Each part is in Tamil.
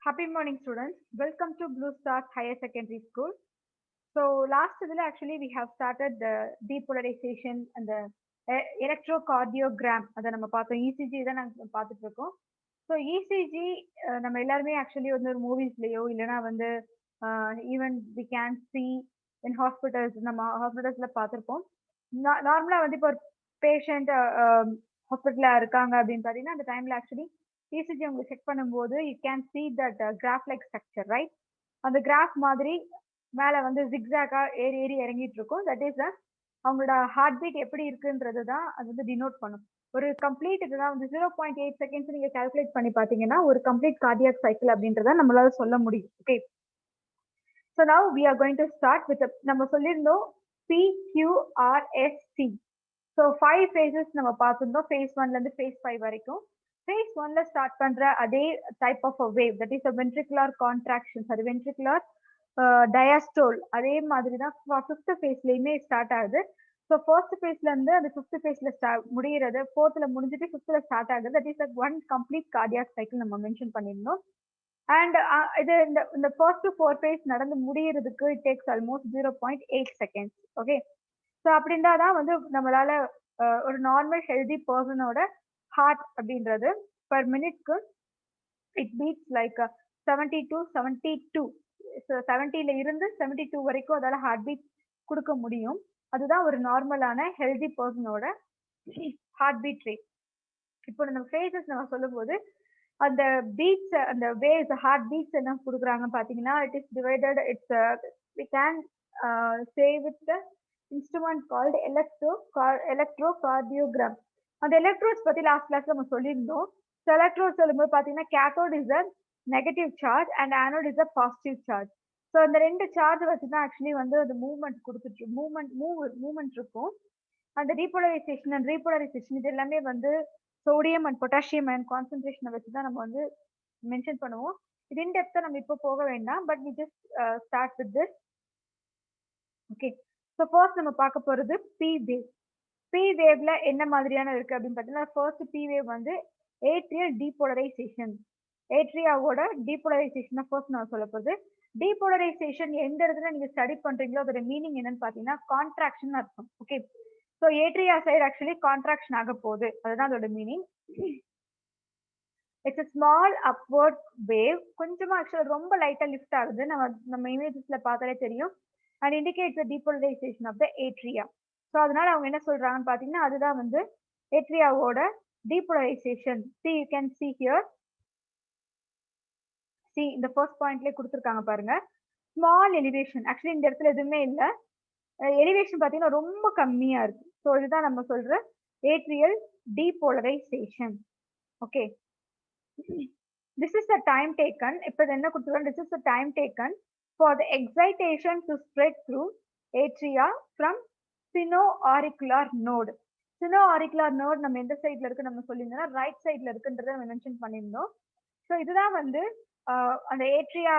Happy morning, students. Welcome to Blue Stars Higher Secondary School. So, last idhula actually we have started the depolarization and the electrocardiogram. அதை நம்ம பார்த்தோம். ECG தான் நாங்க பார்த்துட்டு இருக்கோம். ஸோ இசிஜி நம்ம எல்லாருமே ஆக்சுவலி வந்து ஒரு மூவிஸ்லயோ இல்லைன்னா வந்து even we can see in hospitals நம்ம ஹாஸ்பிட்டல்ஸ்ல பார்த்துருப்போம். நார்மலா வந்து இப்போ ஒரு பேஷண்ட் ஹாஸ்பிட்டல்ல இருக்காங்க அப்படின்னு பார்த்தீங்கன்னா அந்த டைம்ல ஆக்சுவலி இசிஜி உங்களுக்கு செக் பண்ணும்போது you can see that graph like structure right. அந்த கிராஃப் மாதிரி மேலே வந்து ஜிக்ஸாக்கா ஏறி ஏறி இறங்கிட்டு இருக்கும். தட் இஸ் அவங்களோட ஹார்ட் பீட் எப்படி இருக்குன்றது தான் அது வந்து டினோட் பண்ணும். ஒரு கம்ப்ளீட் இதுதான் வந்து 0.8 செகண்ட்ஸ் நீங்க கால்குலேட் பண்ணி பாத்தீங்கன்னா ஒரு கம்ப்ளீட் கார்டியாக் சைக்கிள் அப்படின்றத நம்மளால சொல்ல முடியும். Okay, so now we are going to start with நம்ம சொல்லியிருந்தோம் PQRST. ஸோ 5 phases நம்ம பார்த்துருந்தோம். phase 1ல இருந்து phase 5 வரைக்கும். phase 1ல ஸ்டார்ட் பண்ற அதே type of wave that is ventricular contractions, அது வென்ட்ரிகுலர் டயாஸ்டோல் அதே மாதிரி தான் 5th phase-லயுமே ஸ்டார்ட் ஆகுது. ஸோ ஃபர்ஸ்ட் ஃபேஸ்ல இருந்து அது 5th phase-ல முடிகிறது, 4th முடிஞ்சிட்டு 5th ஸ்டார்ட் ஆகுது. That is one complete cardiac cycle நம்ம மென்ஷன் பண்ணியிருந்தோம். அண்ட் இது இந்த ஃபர்ஸ்ட் 4 phase நடந்து முடியறதுக்கு it takes almost 0.8 seconds. Okay, so அப்படின்னா தான் வந்து நம்மளால ஒரு நார்மல் ஹெல்தி பர்சனோட ஹார்ட் அப்படின்றது பர் மினிட்க்கு இட் பீட்ஸ் லைக் 70 to 72. 70ல இருந்து 72 வரைக்கும் அதால ஹார்ட் பீட் கொடுக்க முடியும். அதுதான் ஒரு நார்மலான ஹெல்தி பர்சனோட ஹார்ட் பீட் ரேட். இப்போ நம்ம ஃபேஸஸ் நம்ம சொல்லும் போது அந்த பீட்ஸ் அந்த வேவ்ஸ் ஹார்ட் பீட்ஸ் என்ன கொடுக்குறாங்க பாத்தீங்கன்னா it is divided. It's we can say with the instrument called electrocardiogram. அந்த எலக்ட்ரோட்ஸ் பத்தி லாஸ்ட் கிளாஸ் நம்ம சொல்லியிருந்தோம். ஸோ எலக்ட்ரோட் சொல்லும்போது பாத்தீங்கன்னா cathode is a negative charge and anode is a positive charge. So அந்த ரெண்டு சார்ஜ் வச்சுதான் ஆக்சுவலி வந்து அந்த மூவ்மெண்ட் கொடுத்துட்டு மூவ்மெண்ட் இருக்கும். அந்த டீபோலரைசேஷன் அண்ட் ரீபோலரைசேஷன் இது எல்லாமே வந்து சோடியம் அண்ட் பொட்டாசியம் அண்ட் கான்சென்ட்ரேஷனை வச்சுதான் நம்ம வந்து மென்ஷன் பண்ணுவோம். இது இன் டெப்தா நம்ம இப்போ போக வேண்டாம், but we just start with this. Okay, so first நம்ம பார்க்க போறது பி வேவ். பி வேவ்ல என்ன மாதிரியான இருக்கு அப்படின்னு பார்த்தீங்கன்னா ஃபர்ஸ்ட் பி வேவ் வந்து ஏட்ரியல் டீபோலரைசேஷன். ஏட்ரியாவோட டீபோலரைசேஷன் ஃபர்ஸ்ட் நான் சொல்ல போகுது. டீபோலரைசேஷன் எந்த இடத்துல நீங்க ஸ்டடி பண்றீங்களோ அதோட மீனிங் என்னன்னு பாத்தீங்கன்னா கான்ட்ராக்ஷன் அர்த்தம். Okay, so atria side actually contraction ஆக போகுது, அதுதான் அதோட meaning. It's small upward wave. கொஞ்சமா ஆக்சுவலா ரொம்ப லைட்டா லிஃப்ட் ஆகுது, நம்ம இமேஜஸ்ல பார்த்தாலே தெரியும். And indicates the depolarisation of the atria. So அதனால அவங்க என்ன சொல்றாங்கன்னு பாத்தீங்கன்னா அதுதான் வந்து ஏட்ரியாவோட depolarisation. See, you can see here. See, இந்த ஃபர்ஸ்ட் பாயிண்ட்லயே கொடுத்துருக்காங்க பாருங்க, ஸ்மால் எலிவேஷன். ஆக்சுவலி இந்த இடத்துல எதுவுமே இல்லை, எலிவேஷன் பார்த்தீங்கன்னா ரொம்ப கம்மியா இருக்கு. ஸோ இதுதான் நம்ம சொல்ற atrial depolarisation. Okay, this is the time taken. இப்போ என்ன கொடுத்துருக்காங்க, this is the time taken for the excitation to spread through atria from sino-auricular node. sino-auricular node நம்ம எந்த சைட்ல இருக்கு நம்ம சொல்லியிருந்தோம்னா ரைட் சைட்ல இருக்குன்றதை நம்ம மென்ஷன் பண்ணியிருந்தோம். ஸோ இதுதான் வந்து அந்த ஏட்ரியா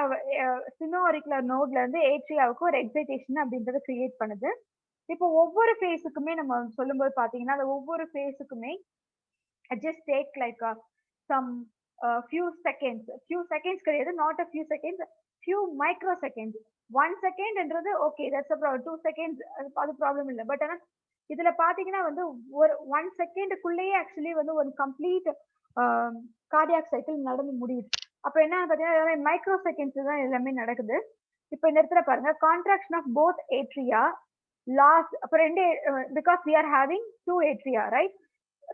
சினோ-ஆரிகுலர் நோட்ல இருந்து ஏட்ரியாவுக்கு ஒரு எக்ஸைட்டேஷன் அப்படின்றத கிரியேட் பண்ணுது. இப்போ ஒவ்வொரு ஃபேஸுக்குமே நம்ம சொல்லும்போது பாத்தீங்கன்னா அந்த ஒவ்வொரு ஃபேஸுக்குமே just take like some few seconds கிடையாது, not a few seconds, few micro seconds. 1 செகண்ட்ன்றது ஓகே, தட்ஸ் 2 செகண்ட்ஸ், அது ப்ராப்ளம் இல்லை. பட் ஆனால் இதுல பாத்தீங்கன்னா வந்து ஒரு 1 செகண்டுக்குள்ளேயே ஆக்சுவலி வந்து ஒரு கம்ப்ளீட் கார்டியாக் சைக்கிள் நடந்து முடியுது. அப்ப என்ன பாத்தீங்கன்னா மைக்ரோ செகண்ட்ஸ் தான் எல்லாமே நடக்குது. இப்போ இந்த இடத்துல பாருங்க, contraction of both atria last. அப்ப ரெண்டு, because we are having 2 atria,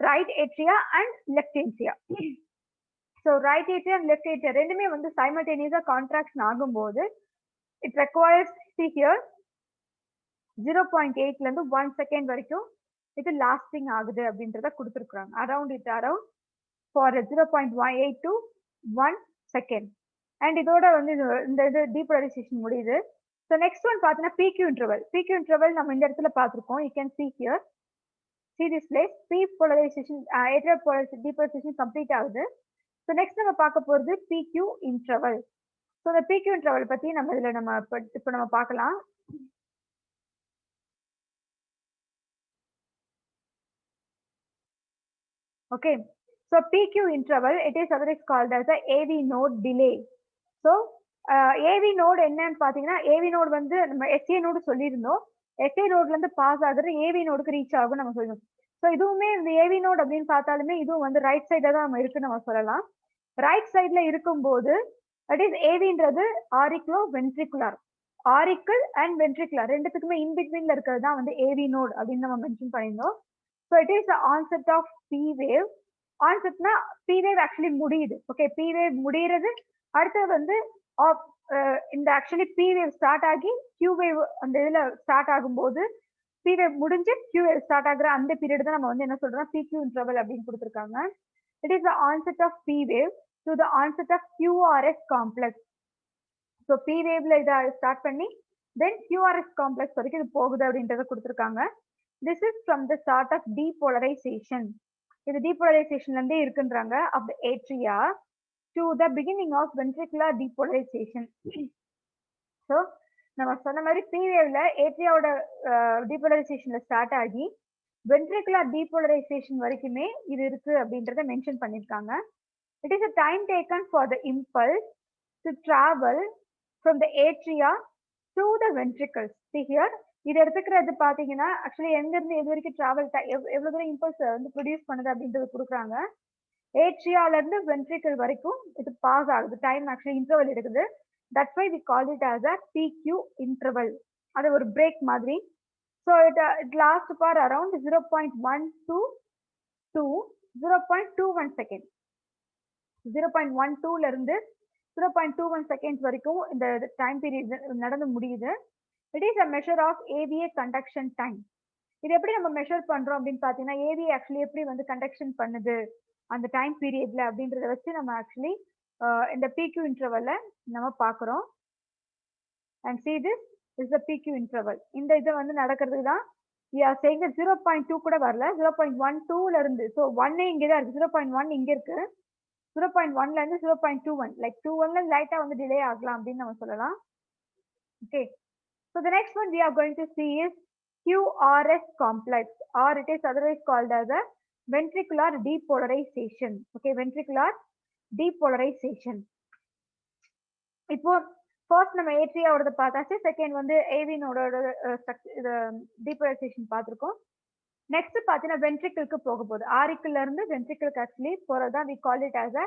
right atria and left atria. So right atria and left atria ரெண்டுமே வந்து சைமல்டேனியஸா கான்ட்ராக்ஷன் ஆகும்போது இட் ரெக்வயர்ஸ் ஹியர் 0.8ல இருந்து 1 செகண்ட் வரைக்கும் இது லாஸ்டிங் ஆகுது அப்படின்றத கொடுத்துருக்காங்க. Around for 0.18 to 1 second. And இதோட வந்து இந்த இது டீபோலரைசேஷன் முடியுது. ஸோ நெக்ஸ்ட் ஒன் பார்த்தீங்கன்னா பிக்யூ இன்டர்வல். பிக்யூ இன்டர்வல் நம்ம இந்த இடத்துல பார்த்துருக்கோம். You can see here, see this place. Polarisation atrial depolarisation complete ஆகுது. ஸோ நெக்ஸ்ட் நம்ம பார்க்க போறது பிக்யூ இன்டர்வல். ஸோ இந்த பிக்யூ இன்டர்வல் பத்தி நம்ம இதுல நம்ம இப்போ நம்ம பார்க்கலாம். Okay, so PQ interval, it is otherwise called as a AV node delay. ஸோ ஏவி நோடு என்னன்னு பாத்தீங்கன்னா, ஏவி நோடு வந்து நம்ம எஸ்ஏ நோடு சொல்லியிருந்தோம். எஸ்ஏ நோட்ல இருந்து பாஸ் ஆகுறது ஏவி நோடுக்கு ரீச் ஆகும் நம்ம சொல்லுவோம். ஸோ இதுவுமே இந்த ஏவி நோட் அப்படின்னு பார்த்தாலுமே இதுவும் வந்து ரைட் சைட்ல தான் நம்ம இருக்குன்னு நம்ம சொல்லலாம். ரைட் சைட்ல இருக்கும்போது தட் இஸ் ஏவின்றது auriculo ventricular. Auricle and ventricular ரெண்டுத்துக்குமே இன் பிட்வீன்ல இருக்கிறது தான் வந்து ஏவி நோட் அப்படின்னு நம்ம மென்ஷன் பண்ணியிருந்தோம். So it is the onset of P wave. ஆன்செட்னா பி வேவ் ஆக்சுவலி முடியுது. ஓகே, பி வேவ் முடிகிறது. அடுத்தது வந்து இந்த ஆக்சுவலி பி வேவ் ஸ்டார்ட் ஆகி கியூ வேவ் அந்த இதுல ஸ்டார்ட் ஆகும்போது பி வேவ் முடிஞ்சு கியூ வேவ் ஸ்டார்ட் ஆகுற அந்த பீரியட் தான் நம்ம வந்து என்ன சொல்றோம், PQ இன்டர்வல் அப்படின்னு கொடுத்துருக்காங்க. It is the onset of P wave to the onset of QRS complex. So P வேவ்ல இதை ஸ்டார்ட் பண்ணி தென் QRS காம்ப்ளெக்ஸ் வரைக்கும் இது போகுது அப்படின்றத கொடுத்துருக்காங்க. This is from the start of depolarization. இது டீபோலரைசேஷன்ல இருந்தே இருக்குன்றாங்க of the atria to the beginning of ventricular depolarization. So நம்ம சொன்ன மாதிரி பி வேவ்ல ஏட்ரியாவோட டீபோலரைசேஷன்ல ஸ்டார்ட் ஆகி வென்ட்ரிகுலர் டீபோலரைசேஷன் வரைக்குமே இது இருக்கு அப்படின்றத மென்ஷன் பண்ணியிருக்காங்க. It is a time taken for the impulse to travel from the atria to the ventricles. Here இது எடுத்துக்கிறது பாத்தீங்கன்னா ஆக்சுவலி எங்க இருந்து எது வரைக்கும் டிராவல் எவ்வளவு தூரம் இம்பல்ஸ் வந்து ப்ரொடியூஸ் பண்ணுது அப்படின்றது கொடுக்குறாங்க. ஏட்ரியால இருந்து வென்ட்ரிகல் வரைக்கும் இது பாஸ் ஆகுது. டைம் ஆக்சுவலி இன்டர்வல் இருக்குது. That's why we call it as a PQ interval. அது ஒரு பிரேக் மாதிரி. So it last for around 0.1 to 0.21 second. 0.12ல இருந்து 0.21 செகண்ட்ஸ் வரைக்கும் இந்த டைம் பீரியட் நடந்து முடியுது. It is a measure of AVA conduction time. இது எப்படி நம்ம மெஷர் பண்றோம் அப்படின்னு பாத்தீங்கன்னா, ஏவிஏ ஆக்சுவலி எப்படி வந்து கண்டக்ஷன் பண்ணுது அந்த டைம் பீரியட்ல அப்படின்றத வச்சு நம்ம ஆக்சுவலி இந்த PQ இன்டர்வல்ல நம்ம பாக்குறோம். And see this is the PQ interval. இந்த இது வந்து நடக்கிறதுக்கு தான் we are saying that 0.2 கூட வரல, 0.12ல இருந்து. ஸோ 1 இங்கே தான் இருக்கு, 0.1 இங்க இருக்கு. 0.1ல இருந்து 0.21 லைக் 21ல லைட்டா வந்து டிலே ஆகலாம் அப்படின்னு நம்ம சொல்லலாம். Okay, so the next one we are going to see is QRS complex, or it is otherwise called as a ventricular depolarization. Okay, ventricular depolarization. இப்போ ஃபர்ஸ்ட் நம்ம ஏட்ரியாவோட பார்த்தாச்சு. செகண்ட் வந்து ஏவினோட இது டீபோலரைசேஷன் பார்த்துருக்கோம். நெக்ஸ்ட் பார்த்தீங்கன்னா வென்ட்ரிக்கிளுக்கு போக போகுது. ஆரிக்கிள்ல இருந்து வென்ட்ரிக்கிளுக்கு ஆக்சுவலி போறதா we call it as a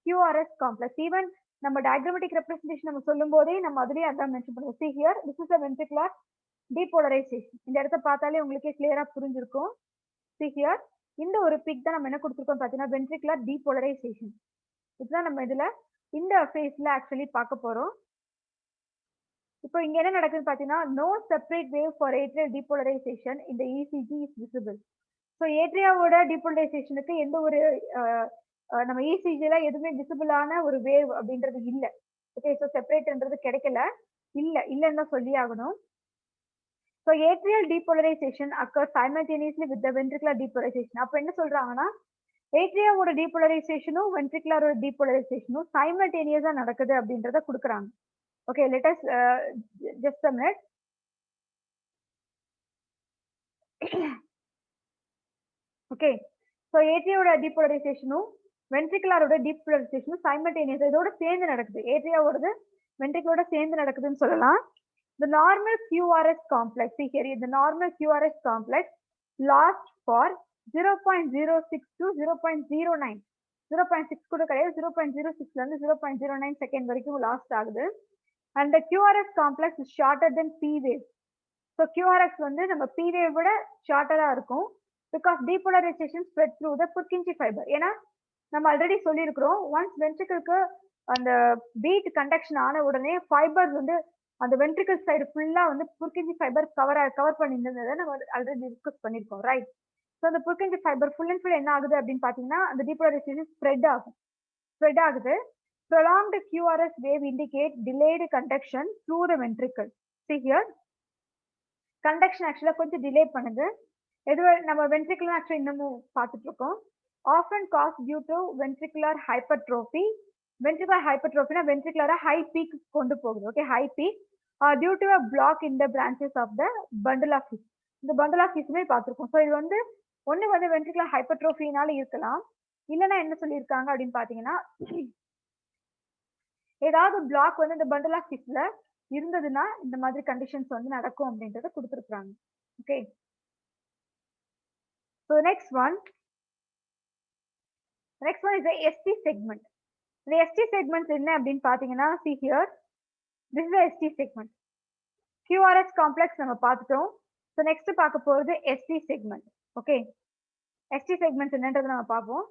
QRS complex. Even நம்ம டயக்ராமேட்டிக் ரெப்ரசன்டேஷன் நம்ம சொல்லும் போதே நம்ம அதுலயே அதான் மென்ஷன் பண்ணுவோம். See here, this is a ventricular depolarization. இந்த இடத்த பார்த்தாலே உங்களுக்கே கிளியரா புரிஞ்சிருக்கும். See here, இந்த ஒரு பிக் தான் நம்ம என்ன கொடுத்துருக்கோம் பார்த்தீங்கன்னா ventricular depolarization. இதுதான் நம்ம இதுல இந்த ஃபேஸ்ல ஆக்சுவலி பார்க்க போறோம். இப்போ இங்க என்ன நடக்குதுன்னு பாத்தீங்கன்னா, no separate wave for atrial depolarization in the ECG is visible. So ஏட்ரியாவோட டீபோலரைசேஷனுக்கு எந்த ஒரு நம்ம ECGல எதுவுமே விசிபிளான ஒரு வேவ் அப்படின்றது இல்ல. ஓகே, ஸோ செப்பரேட்ன்றது கிடைக்கல, இல்லன்னு தான் சொல்லி ஆகணும். So atrial depolarisation occurs simultaneously with the ventricular depolarization. அப்போ என்ன சொல்றாங்கன்னா, ஏட்ரியாவோட டீபோலரைசேஷனும் வென்ட்ரிகுலரோட டீபோலரைசேஷனும் சைமல்டேனியஸா நடக்குது அப்படின்றத கொடுக்குறாங்க. Okay, let us just a minute. Okay, so ஏட்ரியாவோட டீபோலரைசேஷனும் வென்ட்ரிகுலரோட டீபோலரைசேஷனும் சைமல்டேனியஸ் இதோட சேர்ந்து நடக்குது. ஏட்ரியாவோடது வென்ட்ரிகுலரோட சேர்ந்து நடக்குதுன்னு சொல்லலாம். The normal QRS complex, see here, the normal QRS complex lasts for 0.06 to 0.09. 0.6 கூட கிடையாது, 0.06ல இருந்து 0.09 செகண்ட் வரைக்கும் லாஸ்ட் ஆகுது. And the QRS complex is shorter than P wave. So QRS வந்து நம்ம P wave விட ஷார்ட்டரா இருக்கும். Because depolarization spread through the Purkinje fiber. ஏன்னா நம்ம ஆல்ரெடி சொல்லியிருக்கிறோம், ஒன்ஸ் வென்ட்ரிக்கிளுக்கு அந்த பீட் கண்டக்ஷன் ஆன உடனே ஃபைபர்ஸ் வந்து அந்த வென்ட்ரிக்கல் சைடு ஃபுல்லா வந்து Purkinje ஃபைபர் கவர் பண்ணியிருந்ததை நம்ம ஆல்ரெடி டிஸ்கஸ் பண்ணியிருக்கோம், ரைட்? ஸோ அந்த Purkinje fibre full and full என்ன ஆகுது அப்படின்னு பார்த்தீங்கன்னா, அந்த depolarization ஸ்ப்ரெட் ஆகுது. Prolonged QRS wave indicate delayed conduction through the ventricle. See here, conduction actually கொஞ்சம் டிலே பண்ணுது. எது நம்ம ventricle actually இன்னமும் பார்த்துட்டு இருக்கோம். Often caused due to ventricular hypertrophy. Ventricular hypertrophy na ventricular high peak கொண்டு போகுது. Okay, high peak due to a block in the branches of the bundle of his. இந்த bundle of hisமே பார்த்துருக்கோம். ஸோ இது வந்து ஒன்று வந்து ventricular hypertrophyனால இருக்கலாம், இல்லைன்னா என்ன சொல்லியிருக்காங்க அப்படின்னு பார்த்தீங்கன்னா, ஏதாவது பிளாக் வந்து இந்த பண்டில் ஆஃப் டிஷ்யூல இருந்ததுன்னா இந்த மாதிரி கண்டிஷன்ஸ் வந்து நடக்கும் அப்படின்றத கொடுத்துருக்காங்க. Okay, so next one is the ST segment. இந்த ST segment என்ன அப்படின்னு பாத்தீங்கன்னா, see here, this is the ST segment. QRS complex நம்ம பார்த்துட்டோம். ஸோ நெக்ஸ்ட் பார்க்க போறது ST segment. Okay, ST segment என்னன்றது நம்ம பார்ப்போம்.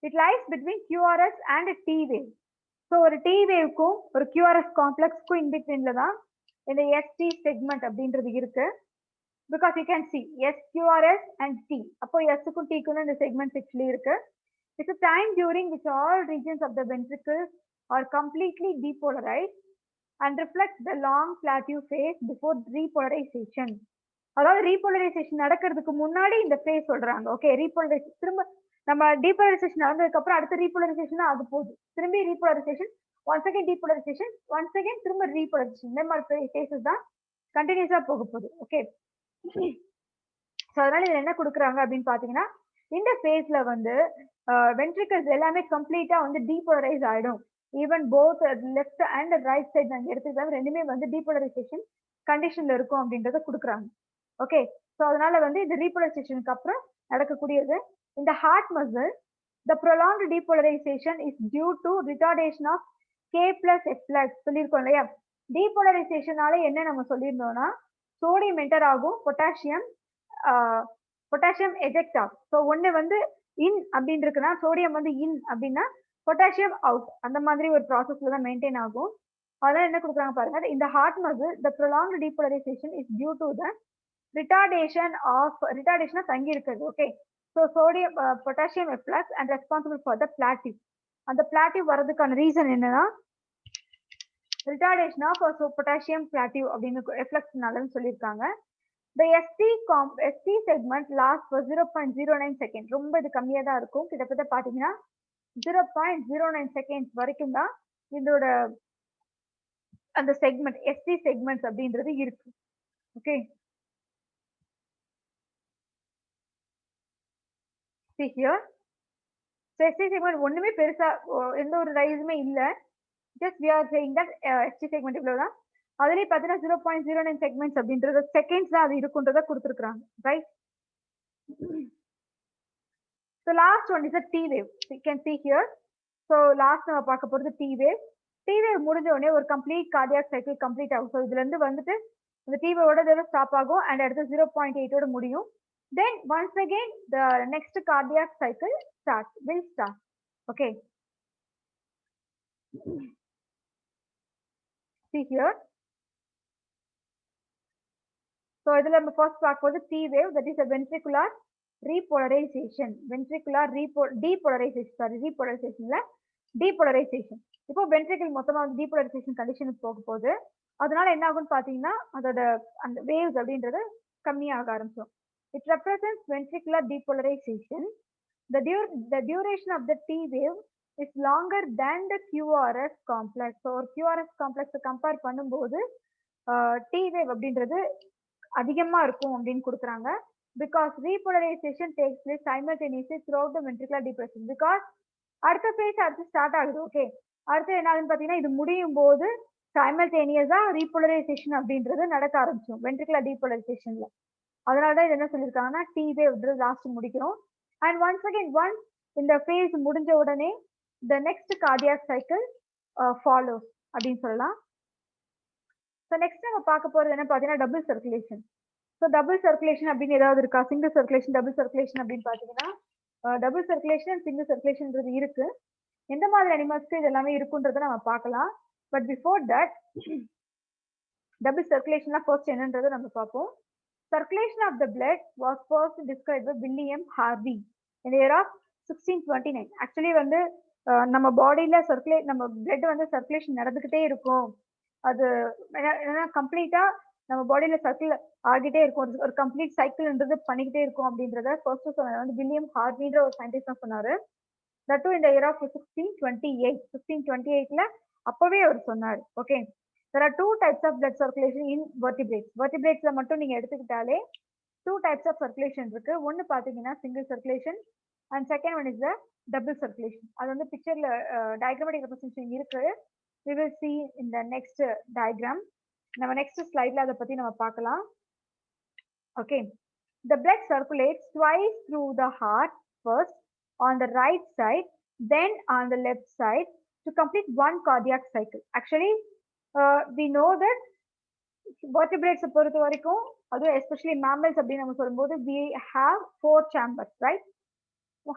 It lies between QRS and a T wave. So ஒரு T waveக்கும் ஒரு QRS காம்ப்ளெக்ஸ்க்கும் இன் பிட்வீன்ல தான் இந்த ST segment அப்படின்றது இருக்கு. Because you can see S, QRS and T. அப்போ S க்கும் T க்கும் இந்த segments actually இருக்கு. It's a time during which all regions of the ventricles are completely depolarized and reflects the long plateau phase before repolarization. அதாவது ரீபோலரைசேஷன் நடக்கிறதுக்கு முன்னாடி இந்த ஃபேஸ் சொல்றாங்க. ஓகே, ரீபோலரைசேஷன் திரும்ப நம்ம டீபோலரைசேஷன் நடந்ததுக்கு அப்புறம் அடுத்த ரீபோலரைசேஷன் அது போகுது. திரும்பி repolarisation, once again depolarisation, once again திரும்ப ரீபோலரைசேஷன். இந்த மாதிரி ஃபேஸஸ் தான் கண்டினியூஸா போக போகுது. ஓகே, ஸோ அதனால இதுல என்ன கொடுக்குறாங்க அப்படின்னு பாத்தீங்கன்னா, இந்த ஃபேஸ்ல வந்து வென்ட்ரிகல்ஸ் எல்லாமே கம்ப்ளீட்டா வந்து டீபோலரைஸ் ஆயிடும். Even both left and right side நாங்கள் எடுத்துக்கிட்டாலும் ரெண்டுமே வந்து டீபோலரைசேஷன் கண்டிஷன்ல இருக்கும் அப்படின்றத கொடுக்குறாங்க. ஓகே, ஸோ அதனால வந்து இது ரீபோலரைசேஷனுக்கு அப்புறம் நடக்கக்கூடியது. இந்த heart muscle, the prolonged depolarization is due to retardation of K plus efflux சொல்லியிருக்கோம் இல்லையா. டீபோலரைசேஷனால என்ன நம்ம சொல்லியிருந்தோம்னா, சோடியம் என்டர் ஆகும், பொட்டாசியம் எஜெக்ட் ஆகும். ஸோ ஒன்று வந்து இன் அப்படின்னு இருக்குன்னா, சோடியம் வந்து இன் அப்படின்னா பொட்டாசியம் அவுட், அந்த மாதிரி ஒரு ப்ராசஸ்ல தான் மெயின்டைன் ஆகும். அதனால என்ன கொடுக்குறாங்க பாருங்க, இந்த heart muscle the prolonged depolarization is due to the retardation தங்கி இருக்குது. Okay, so sodium potassium efflux and responsible for the plateau. அந்த பிளாட்டிவ் வர்றதுக்கான ரீசன் என்னன்னா, ரிட்டார்டேஷன் ஆஃப் பொட்டாசியம் பிளாட்டிவ் அப்படின்னு எஃப்ளக்ஸ்னாலன்னு சொல்லியிருக்காங்க. The ST segment lasts for 0.09 seconds. ரொம்ப இது கம்மியா தான் இருக்கும். கிட்டத்தட்ட பாத்தீங்கன்னா 0.09 செகண்ட்ஸ் வரைக்கும் தான் இதோட அந்த செக்மெண்ட் ST செக்மெண்ட்ஸ் அப்படின்றது இருக்கு. Okay, see here, so ST segment ஒண்ணுமே பெருசா எந்த ஒரு ரைஸுமே இல்ல. just we are saying that ST segment இவ்வளவுதான். அதுலயே பாத்தீங்கன்னா 0.09 செக்மெண்ட்ஸ் அப்படின்றது செகண்ட்ஸ் தான் அது இருக்குன்றத கொடுத்துருக்காங்க. Right, so last one is a T wave. You can see here. So last நம்ம பார்க்க போறது T wave. T wave முடிஞ்ச உடனே ஒரு கம்ப்ளீட் கார்டியாக் சைக்கிள் கம்ப்ளீட் ஆகும். ஸோ இதுல இருந்து வந்துட்டு இந்த T wave ஓட ஸ்டாப் ஆகும் அண்ட் அடுத்து 0.8 ஓட முடியும். Then once again the next cardiac cycle will start. Okay, see here. So இதுல நம்ம ஃபர்ஸ்ட் பார்க்க போறது T wave, that is a ventricular repolarization. Depolarization. இப்போ வென்ட்ரிகல் மொத்தமா வந்து டீபோலரைசேஷன் கண்டிஷனுக்கு போக போகுது. அதனால என்ன ஆகும்னு பாத்தீங்கன்னா, அதோட அந்த வேவ்ஸ் அப்படின்றது கம்மியாக ஆரம்பிச்சோம். It represents ventricular depolarization. The duration of the T wave is longer than the QRS complex. So ஒரு QRS complex கம்பேர் பண்ணும்போது T wave அப்படின்றது அதிகமா இருக்கும் அப்படின்னு கொடுக்குறாங்க. Because repolarization takes place simultaneously throughout the ventricular depolarization. Because அடுத்த பேஜ் அடுத்து ஸ்டார்ட் ஆகுது. ஓகே, அடுத்து என்ன ஆகுதுன்னு பாத்தீங்கன்னா, இது முடியும் போது சைமல்டேனியஸா ரீபோலரைசேஷன் அப்படின்றது நடக்க ஆரம்பிச்சோம் வென்ட்ரிகுலர் டீபோலரைசேஷன்ல. அதனாலதான் இது என்ன சொல்லியிருக்காங்கன்னா, T wave லாஸ்ட் முடிக்கிறோம். அண்ட் ஒன்ஸ் இந்த ஃபேஸ் முடிஞ்ச உடனே the next cardiac cycle follows அப்படின்னு சொல்லலாம். ஸோ நெக்ஸ்ட் நம்ம பார்க்க போறது என்ன பாத்தீங்கன்னா, double circulation. So double circulation அப்படின்னு ஏதாவது இருக்கா? சிங்கிள் சர்க்குலேஷன், டபுள் சர்க்குலேஷன் அப்படின்னு பாத்தீங்கன்னா, டபுள் சர்க்குலேஷன் அண்ட் சிங்கிள் சர்க்குலேஷன்ன்றது இருக்கு. எந்த மாதிரி அனிமல்ஸ்க்கு இது எல்லாமே இருக்குன்றத நம்ம பார்க்கலாம். பட் பிஃபோர் தட், டபுள் சர்க்குலேஷன்லாம் ஃபர்ஸ்ட் என்னன்றதை நம்ம பார்ப்போம். Circulation of the blood was first described by William Harvey in the year of 1629. Actually வந்து நம்ம பாடியில நம்ம பிளட் வந்து சர்க்குலேஷன் நடந்துகிட்டே இருக்கும். அது என்னன்னா கம்ப்ளீட்டா நம்ம பாடியில சர்க்கிள் ஆகிட்டே இருக்கும். ஒரு கம்ப்ளீட் சைக்கிள்ன்றது பண்ணிக்கிட்டே இருக்கும் அப்படின்றத ஃபர்ஸ்ட் சொன்னது வந்து வில்லியம் ஹார்வின்ற ஒரு சயின்டிஸ்ட் தான் சொன்னாரு. தட் டூ இந்த இயர் ஆஃப் 1628ல அப்பவே அவர் சொன்னாரு. Okay, there are two types of blood circulation in vertebrates. Vertebrates மட்டும் நீங்க எடுத்துக்கிட்டாலே two types of circulation இருக்கு. ஒன்னு பாத்தீங்கன்னா single circulation, and second one is the double circulation. அது வந்து pictureல diagrammatic representation இருக்கு. We will see in the next diagram. நம்ம next slideல அதை பத்தி நம்ம பார்க்கலாம். Okay, the blood circulates twice through the heart, first on the right side, then on the left side to complete one cardiac cycle. Actually, we know that vertebrates பொறுத்த வரைக்கும், அதுவும் especially mammals அப்படின்னு நம்ம சொல்லும்போது, we have 4 chambers, right?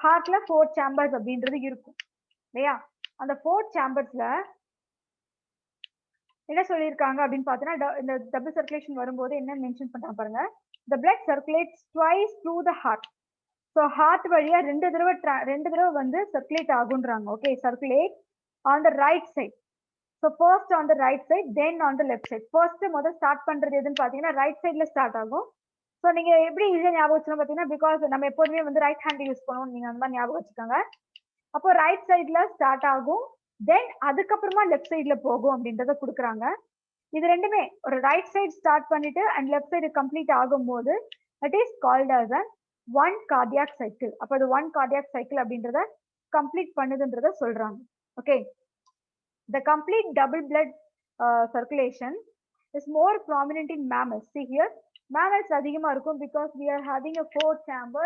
ஹார்ட்ல 4 chambers அப்படின்றது இருக்கும் இல்லையா? அந்த 4 chambersல என்ன சொல்லியிருக்காங்க அப்படின்னு பார்த்தீங்கன்னா, இந்த டபுள் சர்க்குலேஷன் வரும்போது என்ன மென்ஷன் பண்றாங்க பாருங்க. The blood circulates twice through the heart. So heart வழியா ரெண்டு தடவை வந்து சர்க்குலேட் ஆகுன்றாங்க. Okay, circulate on the right side. So first on the right side, then on the left side. First முதல்ல ஸ்டார்ட் பண்றது எதுன்னு பாத்தீங்கன்னா ரைட் சைட்ல ஸ்டார்ட் ஆகும். ஸோ நீங்க எப்படி ஈஸியா ஞாபகம் வச்சுக்கணும் பாத்தீங்கன்னா, பிகாஸ் நம்ம எப்போதுமே வந்து ரைட் ஹேண்ட் யூஸ் பண்ணுவோம், நீங்க அந்த மாதிரி ஞாபகம் வச்சுக்கோங்க. அப்போ ரைட் சைட்ல ஸ்டார்ட் ஆகும், தென் அதுக்கப்புறமா லெஃப்ட் சைட்ல போகும் அப்படின்றத கொடுக்குறாங்க. இது ரெண்டுமே ஒரு ரைட் சைட் ஸ்டார்ட் பண்ணிட்டு அண்ட் லெஃப்ட் சைடு கம்ப்ளீட் ஆகும்போது it is called as a one cardiac cycle. அப்போ அது ஒன் கார்டியாக் சைக்கிள் அப்படின்றத கம்ப்ளீட் பண்ணுதுன்றத சொல்றாங்க. Okay, the complete double blood circulation is more prominent in mammals. See here, mammals அதிகமா இருக்கும் because we are having a 4 chamber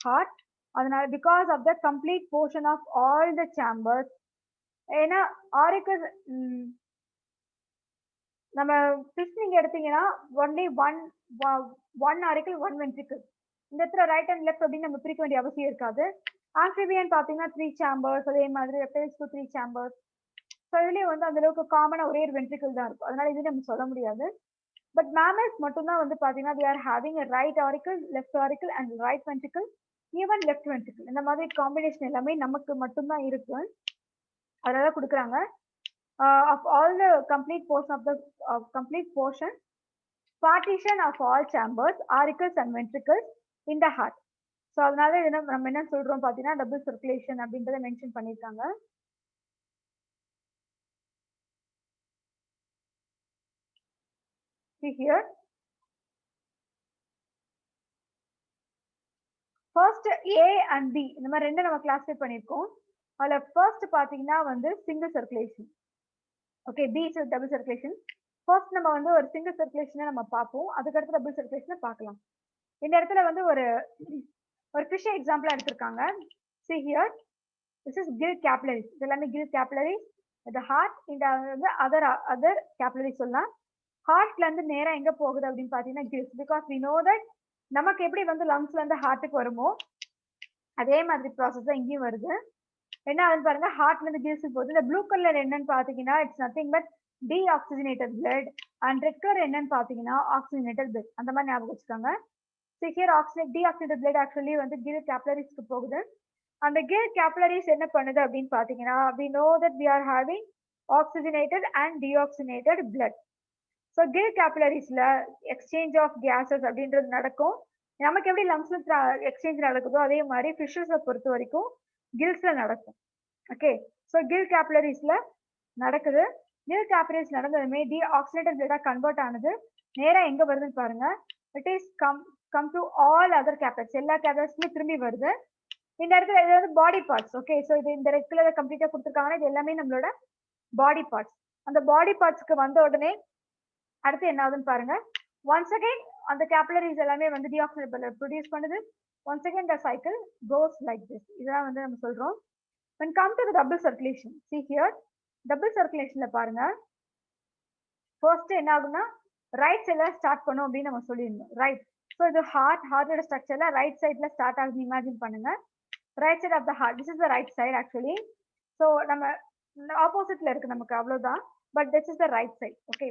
heart. அதனால because of the complete portion of all the chambers, ஏன்னா auricles நம்ம fish நீங்க எடுத்தீங்கன்னா only one auricle, one ventricle. இந்த இடத்துல ரைட் அண்ட் லெஃப்ட் அப்படின்னு நம்ம பிரிக்க வேண்டிய அவசியம் இருக்காது. ஆம்ஃபிபியன் பாத்தீங்கன்னா 3 chambers, அதே மாதிரி reptiles 3 chambers. ஸோ இதுலேயே வந்து அந்த அளவுக்கு காமனாக ஒரே ஒரு வென்ட்ரிக்கல் தான் இருக்கும், அதனால இது நம்ம சொல்ல முடியாது. பட் மேமல்ஸ் மட்டும்தான் வந்து பார்த்தீங்கன்னா we are having a right auricle, left auricle and right ventricle, even left ventricle. இந்த மாதிரி காம்பினேஷன் எல்லாமே நமக்கு மட்டும்தான் இருக்கு, அதனால கொடுக்குறாங்க. Of all the complete portion partition of all chambers, auricles and ventricles in the heart. So அதனால நம்ம என்ன சொல்றோம் பார்த்தீங்கன்னா டபுள் சர்க்குலேஷன் அப்படின்றத மென்ஷன் பண்ணியிருக்காங்க. See here, first A and B இந்த மாதிரி ரெண்டு நம்ம கிளாஸிஃபை பண்ணியிருக்கோம். அதில் ஃபர்ஸ்ட் பார்த்தீங்கன்னா வந்து single circulation. Okay, B is double circulation. First நம்ம வந்து ஒரு சிங்கிள் சர்க்குலேஷனை நம்ம பார்ப்போம், அதுக்கடுத்து டபுள் சர்க்குலேஷனை பார்க்கலாம். இந்த இடத்துல வந்து ஒரு ஃபிஷ் எக்ஸாம்பிளா எடுத்திருக்காங்க. See here, this is gill capillaries. இது எல்லாமே gill capillaries. The heart இந்த வந்து other capillaries சொல்லலாம். ஹார்ட்ல இருந்து நேரா எங்க போகுது அப்படின்னு பாத்தீங்கன்னா gills. Because we know that நமக்கு எப்படி வந்து லங்ஸ்ல இருந்து ஹார்ட்டுக்கு வருமோ அதே மாதிரி ப்ராசஸ் தான் இங்கேயும் வருது. என்ன ஆகுது பாருங்க, ஹார்ட்ல இருந்து கில்ஸ் போகுது. இந்த ப்ளூ கலர் என்னன்னு பாத்தீங்கன்னா it's nothing but deoxygenated blood, and red colour என்னன்னு பாத்தீங்கன்னா ஆக்சிஜனேட்டட் பிளட். அந்த மாதிரி ஞாபகம் வச்சுக்கோங்க. டீஆக்சிஜனேட்டட் பிளட் ஆக்சுவலி வந்து கில் கேப்லரிஸ்க்கு போகுது. அந்த கில் கேப்லரிஸ் என்ன பண்ணுது அப்படின்னு பாத்தீங்கன்னா we know that we are having oxygenated and deoxygenated blood. So gill கேபிலரிஸ்ல எக்ஸ்சேஞ்ச் ஆஃப் கேசஸ் அப்படின்றது நடக்கும். நமக்கு எப்படி லங்ஸ்ல எக்ஸ்சேஞ்ச் நடக்குதோ அதே மாதிரி ஃபிஷஸை பொறுத்த வரைக்கும் கில்ஸ்ல நடக்கும். ஓகே, ஸோ கில் கேபிலரிஸ்ல நடக்குது. கில் கேபிலரிஸ் நடந்ததுமே டீஆக்சிஜனேட்டட் பிளட்டா கன்வெர்ட் ஆனது நேரா எங்க வருதுன்னு பாருங்க. It is come to all other capillaries, எல்லா கேபிலரிஸ்க்குமே திரும்பி வருது. இந்த இடத்துல இது வந்து பாடி பார்ட்ஸ். ஓகே, ஸோ இது இந்த ரெட் கலர் கம்ப்ளீட்டா கொடுத்துருக்காங்கன்னா இது எல்லாமே நம்மளோட பாடி பார்ட்ஸ். அந்த பாடி பார்ட்ஸ்க்கு வந்த உடனே அடுத்து என்ன ஆகுதுன்னு பாருங்க. ஒன்ஸ் அகைன் அந்த கேபிலரிஸ் எல்லாமே வந்து டீஆக்சிஜனேட்டட் பிளட் ப்ரொடியூஸ் பண்ணுது. Once again the cycle cos like this. இதெல்லாம் வந்து நம்ம சொல்றோம். when come to the double circulation, see here, double circulationல பாருங்க, ஃபர்ஸ்ட் என்ன ஆகும்னா ரைட் சைட்ல ஸ்டார்ட் பண்ணும் அப்படின்னு நம்ம சொல்லியிருந்தோம். ரைட், ஸோ இது ஹார்ட்டோட ஸ்ட்ரக்சர்ல ரைட் சைட்ல ஸ்டார்ட் ஆகுது இமேஜின் பண்ணுங்க. Right side of the heart, this is the right side actually. So நம்ம ஆப்போசிட்ல இருக்கு நமக்கு, அவ்வளவுதான். But this is the right side. Okay,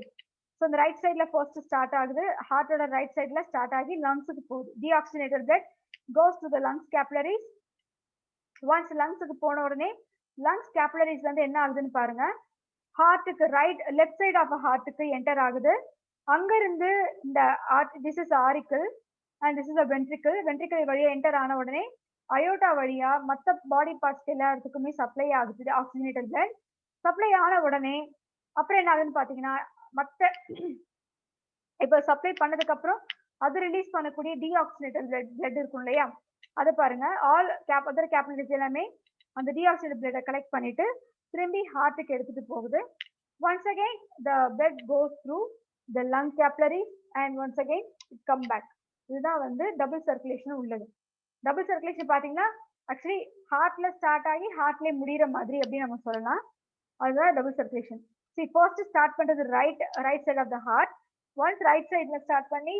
so இந்த ரைட் சைட்ல ஃபர்ஸ்ட் ஸ்டார்ட் ஆகுது, ஹார்ட்டோட ரைட் சைட்ல ஸ்டார்ட் ஆகி லங்ஸுக்கு போகுது. Deoxygenated blood goes to the lungs capillaries. Once லங்ஸுக்கு போன உடனே லங்ஸ் கேபிலரிஸ் வந்து என்ன ஆகுதுன்னு பாருங்க, ஹார்ட்டுக்கு லெஃப்ட் சைட் ஆஃப் ஹார்ட்டுக்கு என்டர் ஆகுது. அங்க இருந்து இந்த this is auricle and this is a ventricle. Ventricle வழியா என்டர் ஆன உடனே அயோட்டா வழியா மற்ற பாடி பார்ட்ஸ்க்கு எல்லாத்துக்குமே சப்ளை ஆகுது ஆக்சிஜனேட்டட் பிளட். சப்ளை ஆன உடனே அப்புறம் என்ன ஆகுதுன்னு பாத்தீங்கன்னா மற்ற இப்போ சப்ளை பண்ணதுக்கு அப்புறம் அது ரிலீஸ் பண்ணக்கூடிய டீஆக்சிஜனேட்டட் பிளட் இருக்கும் இல்லையா, அதை பாருங்க. ஆல் அதர் கேபிலரிஸ் எல்லாமே அந்த டீஆக்சிடேட்டட் பிளட்டை கலெக்ட் பண்ணிட்டு திரும்பி ஹார்ட்டுக்கு எடுத்துட்டு போகுது. Once again the blood goes through the lung capillaries and once again it come back. இதுதான் வந்து டபுள் சர்க்குலேஷன் உள்ளது. டபுள் சர்க்குலேஷன் பாத்தீங்கன்னா ஆக்சுவலி ஹார்ட்ல ஸ்டார்ட் ஆகி ஹார்ட்ல முடிகிற மாதிரி அப்படின்னு நம்ம சொல்லலாம். அதுதான் டபுள் சர்க்குலேஷன். ஃபர்ஸ்ட் ஸ்டார்ட் பண்றது right side of the heart. Once right சைட்ல ஸ்டார்ட் பண்ணி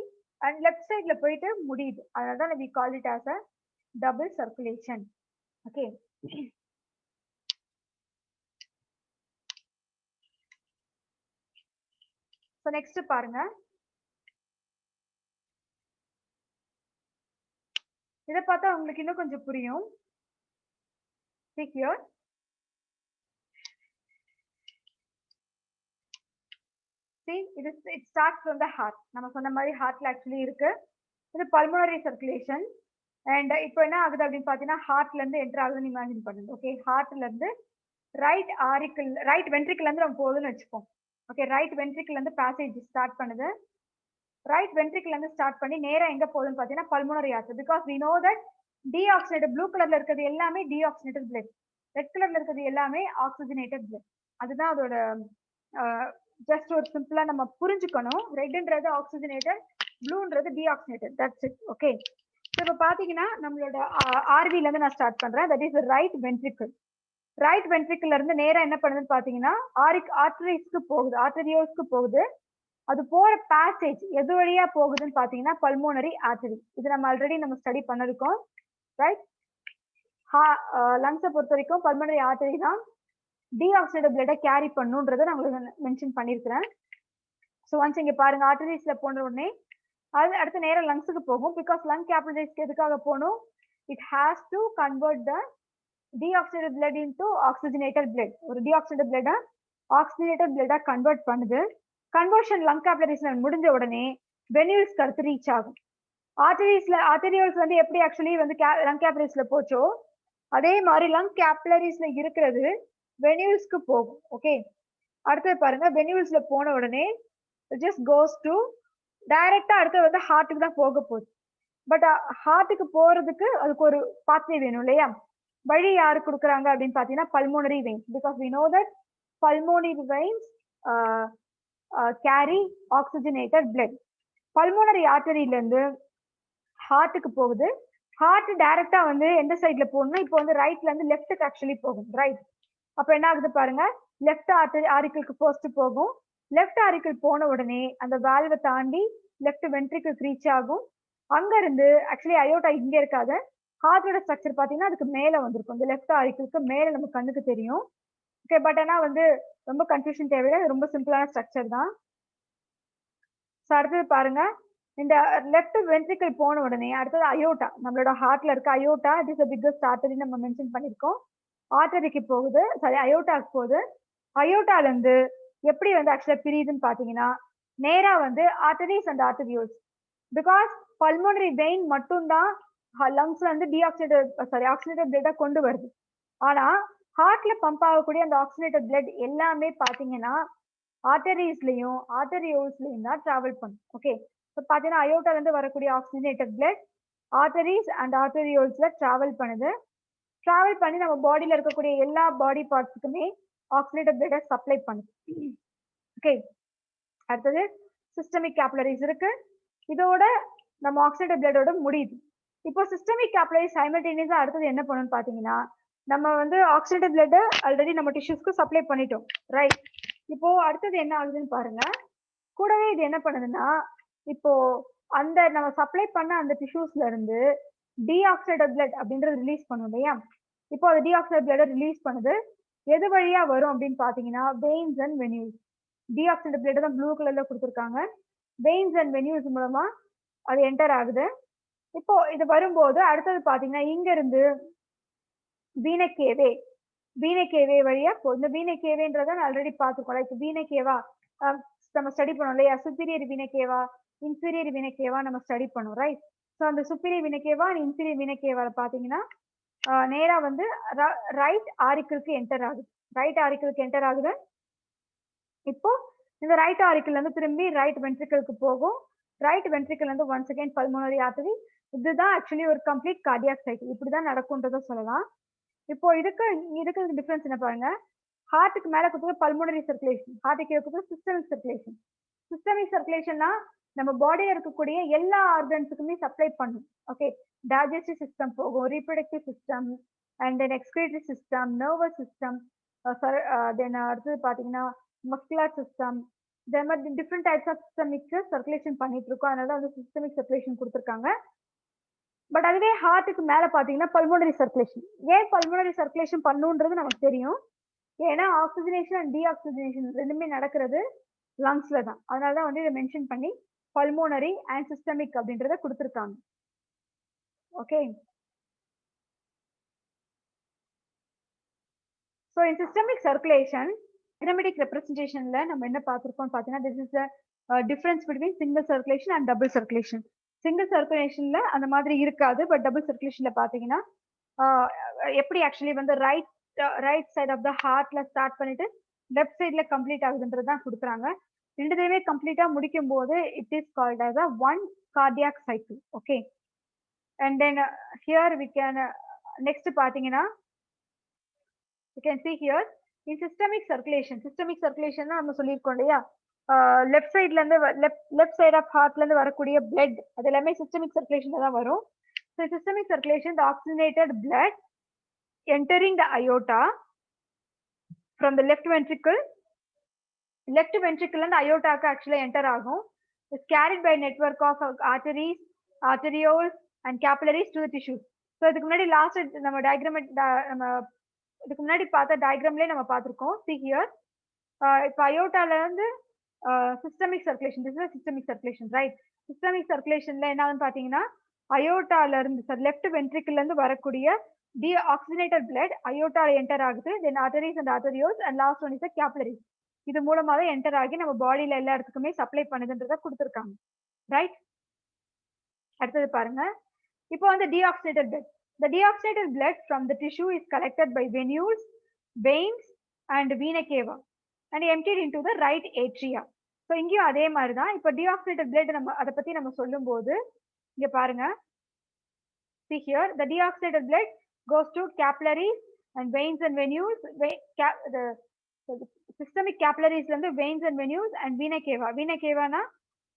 அண்ட் லெஃப்ட் சைட்ல போயிட்டு முடியுது. அதனால தான் we call it as a double circulation. Okay. So next பாருங்க. இதை பார்த்தா உங்களுக்கு இன்னும் கொஞ்சம் புரியும். See here. See, it starts from the heart. நம்ம சொன்ன மாதிரி ஹார்ட்ல ஆக்சுவலி இருக்கு. இது பல்மோனரி சர்க்குலேஷன். அண்ட் இப்போ என்ன ஆகுது அப்படின்னு பார்த்தீங்கன்னா ஹார்ட்ல இருந்து என்டர் ஆகுதுன்னு இமேஜின் பண்ணுங்க. ஓகே, ஹார்ட்ல இருந்து ரைட் வென்ட்ரிக்கிள் இருந்து நம்ம போகுதுன்னு வச்சுப்போம். ஓகே, ரைட் வென்ட்ரிக்கிள் இருந்து பேசேஜ் ஸ்டார்ட் பண்ணுது. ரைட் வென்ட்ரிக்கிள் இருந்து ஸ்டார்ட் பண்ணி நேரா எங்க போகுதுன்னு பார்த்தீங்கன்னா pulmonary artery. Because we know that deoxygenated blue கலர்ல இருக்கிறது எல்லாமே டீஆக்சிடேட்டட் பிளட், ரெட் கலர்ல இருக்கிறது எல்லாமே ஆக்சிஜனேட்டட் பிளட். அதுதான் அதோட ஜஸ்ட் ஒரு சிம்பிளா நம்ம புரிஞ்சுக்கணும். ரெட்ன்றது ஆக்சிஜனேட்டட், ப்ளூன்றது deoxidated. That's it. Okay, so இப்போ பார்த்தீங்கன்னா நம்மளோட ஆர்வில இருந்து நான் ஸ்டார்ட் பண்றேன். That is right ventricle. Right ventricle இருந்து நேரா என்ன பண்ணுதுன்னு பார்த்தீங்கன்னா ஆர்டரிஸ்க்கு போகுது, ஆர்டரியோஸ்க்கு போகுது. அது போற பேசேஜ் எது வழியா போகுதுன்னு பார்த்தீங்கன்னா பல்மோனரி ஆர்டரி. இது நம்ம ஆல்ரெடி நம்ம ஸ்டடி பண்ணிருக்கோம். ரைட், லங்ஸை பொறுத்த வரைக்கும் பல்மோனரி ஆர்டரி தான் டீஆக்சிடேட்டட் பிளட்டை கேரி பண்ணுன்றதை நான் உங்களுக்கு மென்ஷன் பண்ணியிருக்கிறேன். ஸோ ஒன்ஸ் இங்கே பாருங்க, ஆர்டரிஸ்ல போன உடனே அது அடுத்த நேரம் லங்ஸுக்கு போகும். பிகாஸ் லங் கேபிலரிஸ்க்கு எதுக்காக போகணும்? It has to convert the deoxidated blood into oxygenated blood. ஒரு டீஆக்சிடேட்டட் பிளட்டை ஆக்சிஜனேட்டட் பிளட்டா கன்வெர்ட் பண்ணுது. கன்வர்ஷன் லங் கேபிலரிஸ்ல முடிஞ்ச உடனே வெனியூல்ஸ்க்கு அடுத்து ரீச் ஆகும். ஆர்டரியோல்ஸ் வந்து எப்படி ஆக்சுவலி வந்து லங் கேபிலரிஸ்ல போச்சோ அதே மாதிரி லங் கேபிலரிஸ்ல இருக்கிறது வெனியூல்ஸ்க்கு போகும். ஓகே, அடுத்தது பாருங்க, வெனியூல்ஸ்ல போன உடனே ஜஸ்ட் கோஸ் டு டைரக்டா அடுத்து வந்து ஹார்ட்டுக்கு தான் போக போகுது. பட் ஹார்ட்டுக்கு போறதுக்கு அதுக்கு ஒரு பாத்வே வேணும் இல்லையா? வழி யாரு கொடுக்குறாங்க அப்படின்னு பாத்தீங்கன்னா pulmonary veins. Because we know that pulmonary veins carry oxygenated blood. Pulmonary ஆர்டரியில இருந்து ஹார்ட்டுக்கு போகுது. ஹார்ட் டைரக்டா வந்து எந்த சைட்ல போகணும்னா இப்போ வந்து ரைட்ல இருந்து லெஃப்ட்டுக்கு ஆக்சுவலி போகும். ரைட், அப்ப என்ன ஆகுது பாருங்க, லெஃப்ட் ஆரிக்கிளுக்கு ஃபர்ஸ்ட் போகும். லெஃப்ட் ஆரிக்கிள் போன உடனே அந்த வால்வை தாண்டி லெஃப்ட் வென்ட்ரிக்கிள் ரீச் ஆகும். அங்க இருந்து ஆக்சுவலி அயோட்டா இங்க இருக்காது. ஹார்ட்டோட ஸ்ட்ரக்சர் பாத்தீங்கன்னா அதுக்கு மேல வந்திருக்கும். இந்த லெஃப்ட் ஆரிக்கிளுக்கு மேல நம்ம கண்ணுக்கு தெரியும். ஓகே, பட் ஆனா வந்து ரொம்ப கன்ஃபியூஷன் தேவையில்லை, ரொம்ப சிம்பிளான ஸ்ட்ரக்சர் தான். ஸோ அடுத்தது பாருங்க, இந்த லெஃப்ட் வென்ட்ரிக்கிள் போன உடனே அடுத்தது அயோட்டா. நம்மளோட ஹார்ட்ல இருக்க aorta, it is the biggest artery நம்ம மென்ஷன் பண்ணிருக்கோம். ஆர்டரிக்கு போகுது, சாரி அயோட்டாக்கு போகுது. அயோட்டால இருந்து எப்படி வந்து ஆக்சுவலா பிரியுதுன்னு பாத்தீங்கன்னா நேரா வந்து arteries and arterioles. Because pulmonary vein மட்டும்தான் லங்ஸ்ல வந்து ஆக்சிஜனேட்டட் பிளட்டை கொண்டு வருது. ஆனா ஹார்ட்ல பம்ப் ஆகக்கூடிய அந்த ஆக்சிஜனேட்டட் பிளட் எல்லாமே பாத்தீங்கன்னா ஆர்டரிஸ்லயும் ஆர்டரியோல்ஸ்லயும் தான் டிராவல் பண்ணும். ஓகே, இப்போ பாத்தீங்கன்னா அயோட்டால இருந்து வரக்கூடிய ஆக்சிஜனேட்டட் பிளட் ஆர்டரிஸ் அண்ட் ஆர்டரியோல்ஸ்ல டிராவல் பண்ணுது. டிராவல் பண்ணி நம்ம பாடியில இருக்கக்கூடிய எல்லா பாடி பார்ட்ஸுக்குமே ஆக்சிஜனேட்டட் பிளட்டை சப்ளை பண்ணுது. ஓகே, அடுத்தது சிஸ்டமிக் கேபிலரிஸ் இருக்கு. இதோட நம்ம ஆக்சிஜனேட்டட் பிளட்டோட முடியுது. இப்போ சிஸ்டமிக் கேபிலரிஸ் சைமல்டேனியஸா அடுத்தது என்ன பண்ணணும்னு பாத்தீங்கன்னா நம்ம வந்து ஆக்சிஜனேட்டட் பிளட்டை ஆல்ரெடி நம்ம டிஷ்யூஸ்க்கு சப்ளை பண்ணிட்டோம். ரைட், இப்போ அடுத்தது என்ன ஆகுதுன்னு பாருங்க. கூடவே இது என்ன பண்ணுதுன்னா இப்போ அந்த நம்ம சப்ளை பண்ண அந்த டிஷ்யூஸ்ல இருந்து டீஆக்சிடேட்டட் பிளட் அப்படின்றது ரிலீஸ் பண்ணும் இல்லையா? இப்போ அது டீஆக்சிடேட்டட் பிளட் ரிலீஸ் பண்ணுது. எது வழியா வரும் அப்படின்னு பாத்தீங்கன்னா வெயின்ஸ் அண்ட் வெனியூல்ஸ். டீஆக்சிடேட்டட் பிளட் தான் ப்ளூ கலர்ல கொடுத்துருக்காங்க. வெயின்ஸ் அண்ட் வெனியூல்ஸ் மூலமா அது என்டர் ஆகுது. இப்போ இது வரும்போது அடுத்தது பாத்தீங்கன்னா இங்க இருந்து வீனக்கேவே வழியா இந்த வீனக்கேவேன்றத ஆல்ரெடி பார்த்துக்கோம். லைக் வீனக்கேவா நம்ம ஸ்டடி பண்ணோம் இல்லையா? சுப்பீரியர் வீனக்கேவா, இன்ஃபீரியர் வீனக்கேவா நம்ம ஸ்டடி பண்ணோம். ரைட், ஸோ அந்த சுப்பீரியர் வீனக்கேவா அண்ட் இன்ஃபீரியர் வீனக்கேவால பாத்தீங்கன்னா நேரா வந்து ரைட் ஆரிக்கிளுக்கு என்டர் ஆகுது. இப்போ இந்த ரைட் ஆரிக்கிள் வந்து திரும்பி ரைட் வென்ட்ரிக்கிளுக்கு போகும். ரைட் வென்ட்ரிக்கிள் வந்து ஒன்ஸ் அகைன் பல்மோனரி ஆர்டரி, இதுதான் ஆக்சுவலி ஒரு கம்ப்ளீட் கார்டியாக் சைக்கிள். இப்படிதான் நடக்கும்ன்றத சொல்லலாம். இப்போ இதுக்கு டிஃபரன்ஸ் என்ன பாருங்க. ஹார்ட்டுக்கு மேல கொடுத்தது பல்மோனரி சர்க்குலேஷன், ஹார்ட்டுக்கு கொடுத்தது சிஸ்டமிக் சர்க்குலேஷன். சிஸ்டமிக் சர்க்குலேஷன்னா நம்ம பாடியில இருக்கக்கூடிய எல்லா ஆர்கன்ஸுக்குமே சப்ளை பண்ணும். ஓகே, டைஜஸ்டிவ் சிஸ்டம் போகும், reproductive system, and then excretory system, nervous system, then அடுத்தது பாத்தீங்கன்னா மஸ்குலர் சிஸ்டம். இந்த மாதிரி டிஃப்ரெண்ட் டைப்ஸ் ஆஃப் சிஸ்டமிக்கு சர்க்குலேஷன் பண்ணிட்டு இருக்கோம். அதனால வந்து சிஸ்டமிக் சர்க்குலேஷன் கொடுத்துருக்காங்க. பட் அதுவே ஹார்ட்டுக்கு மேல பாத்தீங்கன்னா பல்மோனரி சர்க்குலேஷன். ஏன் பல்மோனரி சர்க்குலேஷன் பண்ணுன்றது நமக்கு தெரியும். ஏன்னா ஆக்சிஜனேஷன் அண்ட் டீஆக்சிஜனேஷன் ரெண்டுமே நடக்கிறது லங்ஸ்ல தான். அதனால தான் வந்து இதை மென்ஷன் பண்ணி பல்மோனரி அண்ட் சிஸ்டமிக் அப்படின்றத கொடுத்துருக்காங்க. Okay, so in systemic circulation diagrammatic ரெப்ரசன்டேஷன்ல நம்ம என்ன பார்த்துருக்கோம் பார்த்தீங்கன்னா, this is difference between single circulation and double circulation. Single சர்க்குலேஷன்ல அந்த மாதிரி இருக்காது. பட் டபுள் சர்க்குலேஷன்ல பாத்தீங்கன்னா எப்படி ஆக்சுவலி வந்து ரைட் சைட் ஆஃப் த ஹார்ட்ல ஸ்டார்ட் பண்ணிட்டு லெஃப்ட் சைட்ல கம்ப்ளீட் ஆகுதுன்றது தான் கொடுக்குறாங்க. ரெண்டுத்தையுமே கம்ப்ளீட்டா முடிக்கும் போது it is called as a one cardiac cycle. Okay, and then here we can next பாத்தீங்கன்னா you can see here in systemic circulation நம்ம சொல்லியிருக்கோம் இல்லையா, லெஃப்ட் சைட்ல இருந்து லெஃப்ட் சைட் ஆஃப் ஹார்ட்ல இருந்து வரக்கூடிய பிளட் அது எல்லாமே சிஸ்டமிக் சர்க்குலேஷன்ல தான் வரும். So systemic circulation, the oxygenated blood entering the aorta from the left ventricle and aorta actually enter ஆகும். is carried by network of arteries, arterioles and capillaries to the tissues. So இதுக்கு முன்னாடி லாஸ்ட் நம்ம நம்ம இதுக்கு முன்னாடி பார்த்த டயக்ராம்லயே நம்ம பார்த்திருக்கோம். see here, இப்போ அயோட்டால இருந்து systemic circulation, this is a systemic circulation, right? systemic circulationல என்னன்னு பாத்தீங்கன்னா அயோட்டால இருந்து லெஃப்ட் வென்ட்ரிக்கிள்ல இருந்து வரக்கூடிய deoxygenated blood அயோட்டால என்டர் ஆகுது. then arteries and arterioles and last one is the capillaries. இது மூலமாவே என்டர் ஆகி நம்ம பாடியில எல்லா இடத்துக்குமே சப்ளை பண்ணுதுன்றத கொடுத்துருக்காங்க, ரைட்? அடுத்தது பாருங்க, இப்போ வந்து deoxygenated blood. The deoxygenated blood from the tissue is collected by venules, veins and vena cava and emptied into the right atria. So இங்கேயும் அதே மாதிரி தான். இப்போ deoxygenated blood நம்ம அதை பத்தி நம்ம சொல்லும் போது இங்க பாருங்க, see here, the deoxygenated blood goes to capillaries and veins and venules. The systemic capillaries வந்து veins and venules and vena cava. vena cava னா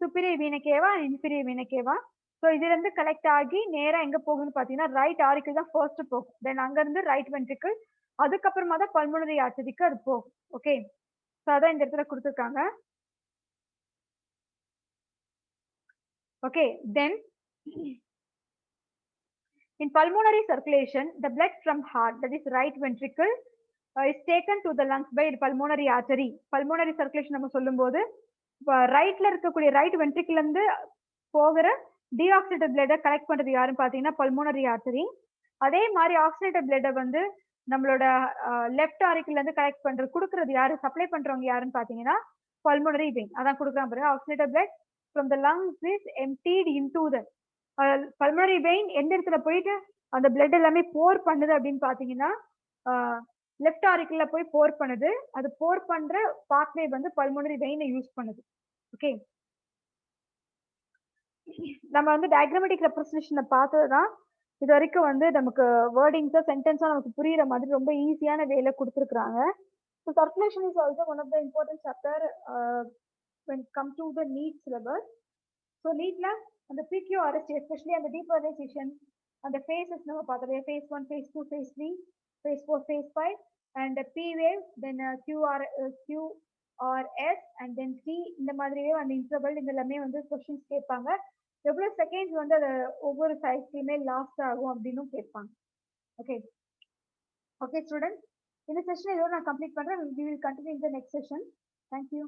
superior vena cava and inferior vena cava. So இதுல இருந்து கலெக்ட் ஆகி நேரா எங்க போகுதுன்னு பாத்தீங்கன்னா ரைட் ஆரிக்கிள் தான் ஃபர்ஸ்ட் போகும். தென் அங்க இருந்து ரைட் வென்ட்ரிக்கிள், அதுக்கப்புறமா தான் பல்மோனரி ஆர்டரிக்கு அது போகும். ஓகே, ஸோ அதான் இந்த இடத்துல கொடுத்துருக்காங்க. Okay, then in pulmonary circulation, the blood from heart, that is right ventricle, is taken to the lungs by pulmonary artery. Pulmonary circulation நம்ம சொல்லும்போது ரைட்ல இருக்கக்கூடிய ரைட் வென்ட்ரிக்கிள் இருந்து போகிற டீஆக்சிடேட்டட் பிளட்டை கலெக்ட் பண்றது யாருன்னு பாத்தீங்கன்னா பல்மோனரி ஆர்டரி. அதே மாதிரி ஆக்சிடேட்டட் பிளட்டை வந்து நம்மளோட லெஃப்ட் ஆரிக்கிள்ல இருந்து கலெக்ட் பண்றது கொடுக்கறது யாரு, சப்ளை பண்றவங்க யாருன்னு பாத்தீங்கன்னா பல்மோனரி வெயின். அதான் கொடுக்குறாங்க பாருங்க, oxidated blood from the lungs is emptied into the pulmonary vein. எந்த இடத்துல போயிட்டு அந்த பிளட் எல்லாமே போர் பண்ணுது அப்படின்னு பாத்தீங்கன்னா லெஃப்ட் ஆரிக்கிள்ல போய் போர் பண்ணுது. அது போர் பண்ற பாத்வே வந்து பல்மோனரி வெயினை யூஸ் பண்ணுது. ஓகே, நம்ம வந்து டயக்ராமெட்டிக் ரெப்ரசன்டேஷனை பார்த்ததுதான் இது வரைக்கும் வந்து நமக்கு வேர்டிங்ஸா சென்டென்ஸா நமக்கு புரியுற மாதிரி ரொம்ப ஈஸியான வேலை கொடுத்துருக்காங்க. So circulation is also one of the important chapter when it comes to the NEET syllabus. So நீட்ல அந்த PQRS எஸ்பெஷலி அந்த டீபோலரைசேஷன் அந்த ஃபேஸஸ் நம்ம பார்த்தோம், phase 1, phase 2, phase 3, phase 4, phase 5 and P wave, then QRS and then T, இந்த மாதிரியே அந்த இன்டர்வல் இந்த எல்லாமே வந்து क्वेश्चंस கேட்பாங்க. எவ்வளவு செகண்ட்ஸ் வந்து அது ஒவ்வொரு சைக்கிளுமே லாஸ்ட் ஆகும் அப்படின்னு கேட்பாங்க. ஓகே ஓகே ஸ்டூடெண்ட்ஸ், இந்த செஷன் இதோட நான் கம்ப்ளீட் பண்றேன். we will continue in the next session. Thank you.